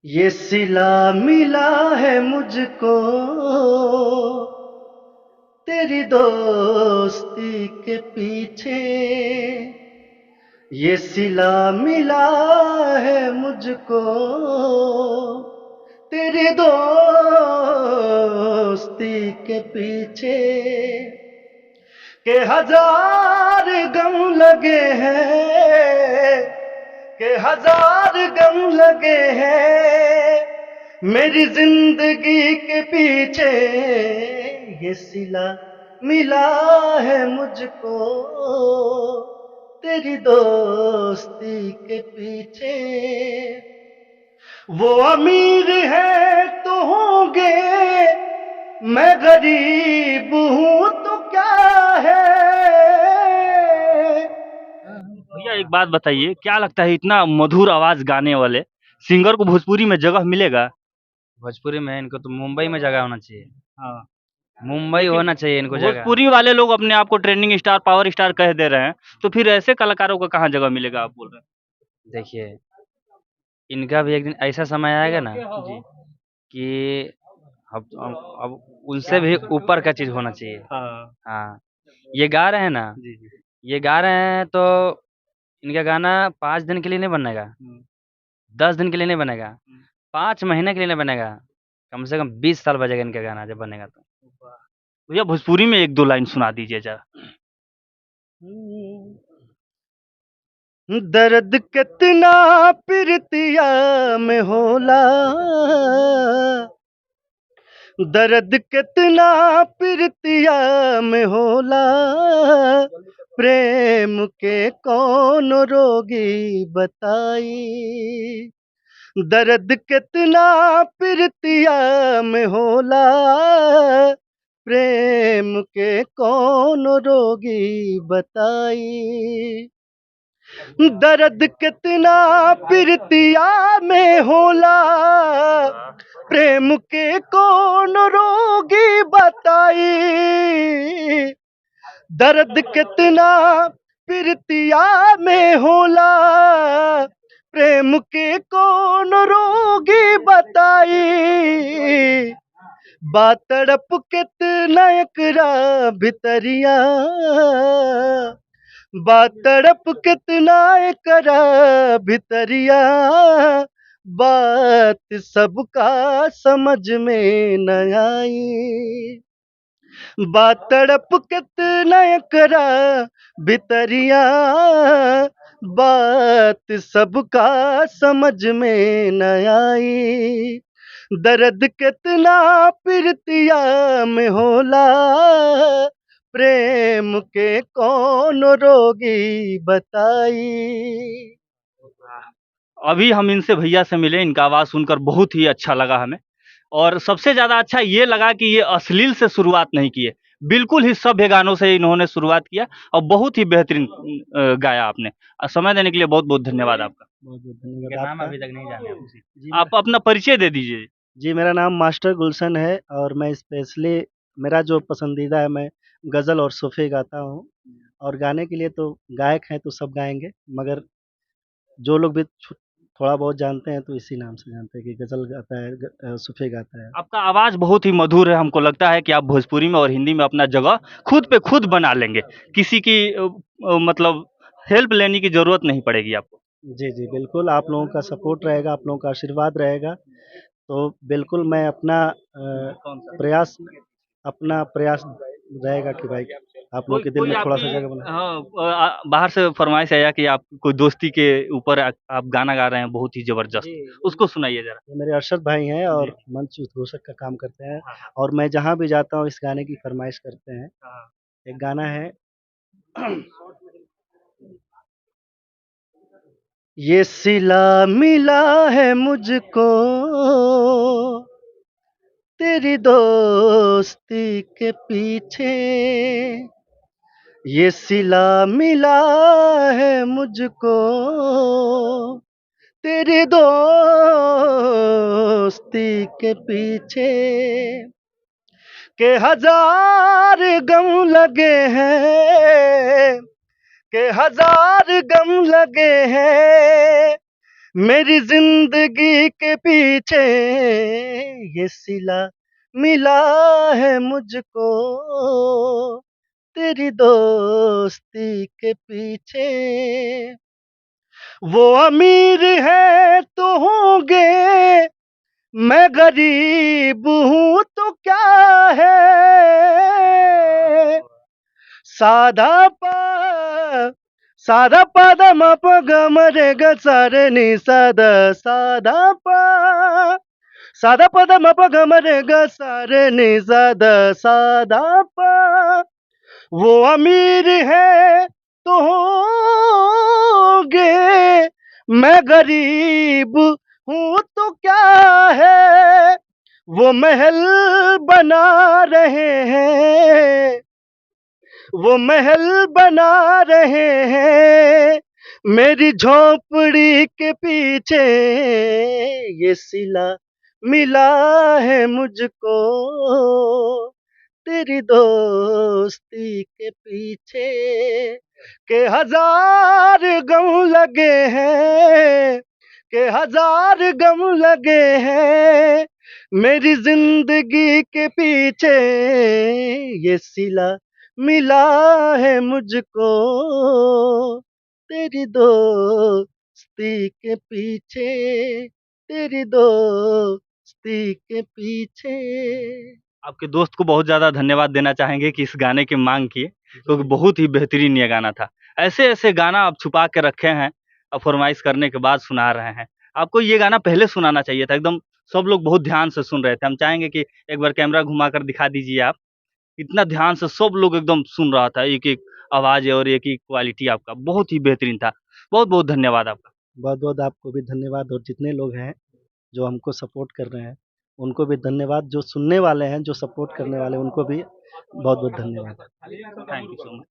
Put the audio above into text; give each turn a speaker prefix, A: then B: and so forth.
A: ये सिला मिला है मुझको तेरी दोस्ती के पीछे। ये सिला मिला है मुझको तेरी दोस्ती के पीछे के हजार गम लगे हैं, के हजार गम लगे हैं मेरी जिंदगी के पीछे। ये सिला मिला है मुझको तेरी दोस्ती के पीछे। वो अमीर है तो होंगे, मैं गरीब हूं तो क्या है।
B: भैया एक बात बताइए, क्या लगता है इतना मधुर आवाज गाने वाले सिंगर को भोजपुरी में जगह मिलेगा?
C: भोजपुरी में इनको तो मुंबई में जगह होना चाहिए।
B: हाँ,
C: मुंबई
B: लेकिन
C: होना चाहिए इनको जगह।
B: भोजपुरी वाले लोग अपने आप को ट्रेंडिंग स्टार, पावर स्टार कह दे रहे हैं, तो फिर ऐसे कलाकारों को कहाँ जगह मिलेगा आप बोल रहे
C: देखिए, इनका भी एक दिन ऐसा समय आएगा ना
B: हैं? जी।
C: कि अब उनसे भी ऊपर का चीज़ होना चाहिए।
B: हाँ,
C: हाँ, ये गा रहे हैं ना,
B: जी, जी।
C: ये गा रहे हैं तो इनका गाना 5 दिन के लिए नहीं बनेगा,
B: हुँ,
C: 10 दिन के लिए नहीं बनेगा,
B: हुँ।
C: 5 महीने के लिए नहीं बनेगा, कम से कम 20 साल बजेगा इनका गाना जब बनेगा तो।
B: वाह! भैया भोजपुरी में 1-2 लाइन सुना दीजिए ज़रा।
A: दर्द कितना प्रीतिया में होला, दर्द कितना प्रीतिया में होला, प्रेम के कौन रोगी बताई। दर्द कितना प्रीतिया में होला, प्रेम के कौन रोगी बताई। दर्द कितना प्रीतिया में होला, प्रेम के कौन रोगी बताई। दर्द कितना प्रीतिया में होला, प्रेम के कौन रोगी बताई। बात तड़प कितना एकरा भितरिया, बात तड़प कितना एकरा भितरिया, बात सबका समझ में न आई। बात तड़प कितना एकरा भितरिया, बात सबका समझ में न आई। दर्द कितना प्रीतिया में होला, प्रेम के कौन रोगी बताई।
B: अभी हम इनसे भैया से मिले, इनका आवाज़ सुनकर बहुत ही अच्छा लगा हमें और सबसे ज़्यादा अच्छा ये लगा कि ये अश्लील से शुरुआत नहीं किए, बिल्कुल ही सभ्य गानों से इन्होंने शुरुआत किया और बहुत ही बेहतरीन गाया आपने। समय देने के लिए बहुत-बहुत धन्यवाद आपका।
A: बहुत-बहुत
C: इनका
A: धन्यवाद
C: नाम
A: आपका।
C: अभी तक नहीं जाने हम।
A: जी,
B: आप अपना परिचय दे दीजिए।
A: जी, मेरा नाम मास्टर गुलशन है और मैं स्पेशली मेरा जो पसंदीदा है, मैं गज़ल और सूफ़ी गाता हूँ। और गाने के लिए तो गायक हैं तो सब गाएँगे, मगर जो लोग भी थोड़ा बहुत जानते हैं तो इसी नाम से जानते हैं कि गज़ल गाता है, सूफ़ी गाता है।
B: आपका आवाज़ बहुत ही मधुर है, हमको लगता है कि आप भोजपुरी में और हिंदी में अपना जगह खुद पे खुद बना लेंगे। किसी की मतलब हेल्प लेने की ज़रूरत नहीं पड़ेगी आपको।
A: जी, जी, बिल्कुल आप लोगों का सपोर्ट रहेगा, आप लोगों का आशीर्वाद रहेगा, तो बिल्कुल मैं अपना प्रयास अपना प्रयास रहेगा कि भाई आप लोगों
B: कोई
A: के दिल
B: कोई
A: में
B: आपकी
A: थोड़ा-सा जगह बना।
B: हाँ, बाहर से फ़रमाइश आया कि आप कोई दोस्ती के ऊपर आप गाना गा रहे हैं बहुत ही ज़बरदस्त,
A: जी,
B: उसको सुनाइए ज़रा।
A: ये मेरे अरशद भाई हैं
B: जी।
A: और मंच उद्घोषक का काम करते हैं
B: हाँ, हाँ।
A: और मैं जहाँ भी जाता हूँ इस गाने की फ़रमाइश करते हैं।
B: हाँ।
A: एक गाना है ये सिला मिला है मुझको तेरी दोस्ती के पीछे। ये सिला मिला है मुझको तेरी दोस्ती के पीछे के हजार गम लगे हैं, के हजार गम लगे हैं मेरी जिंदगी के पीछे ये सिला मिला है मुझको, तेरी दोस्ती के पीछे। वो अमीर है तो होंगे, मैं गरीब हूँ तो क्या है। साधा पा साधा पद म प ग म रे ग सा रे नि सा द साधा पा साधा पद म प ग म रे ग सा रे नि सा द साधा पा। वो अमीर है तो होंगे, मैं गरीब हूँ तो क्या है। वो महल बना रहे हैं, वो महल बना रहे हैं, मेरी झोपड़ी के पीछे ये सिला मिला है मुझको, तेरी दोस्ती के पीछे। के हजार गम लगे हैं, के हजार गम लगे हैं, मेरी जिंदगी के पीछे ये सिला मिला है मुझको, तेरी दोस्ती के पीछे, तेरी दोस्ती के पीछे।
B: आपके दोस्त को बहुत ज़्यादा धन्यवाद देना चाहेंगे कि इस गाने की माँग की, क्योंकि बहुत ही बेहतरीन ये गाना था। ऐसे-ऐसे गाना आप छुपा के रखे हैं, अब फ़रमाइश करने के बाद सुना रहे हैं। आपको ये गाना पहले सुनाना चाहिए था, एकदम सब लोग बहुत ध्यान से सुन रहे थे। हम चाहेंगे कि एक बार कैमरा घुमा कर दिखा दीजिए आप। इतना ध्यान से सब लोग एकदम सुन रहा था, एक-एक आवाज़ और एक-एक क्वालिटी आपका बहुत ही बेहतरीन था। बहुत-बहुत धन्यवाद आपका।
A: बहुत-बहुत आपको भी धन्यवाद, और जितने लोग हैं जो हमको सपोर्ट कर रहे हैं, उनको भी धन्यवाद। जो सुनने वाले हैं, जो सपोर्ट करने वाले हैं, उनको भी बहुत-बहुत धन्यवाद।
B: Thank you so much.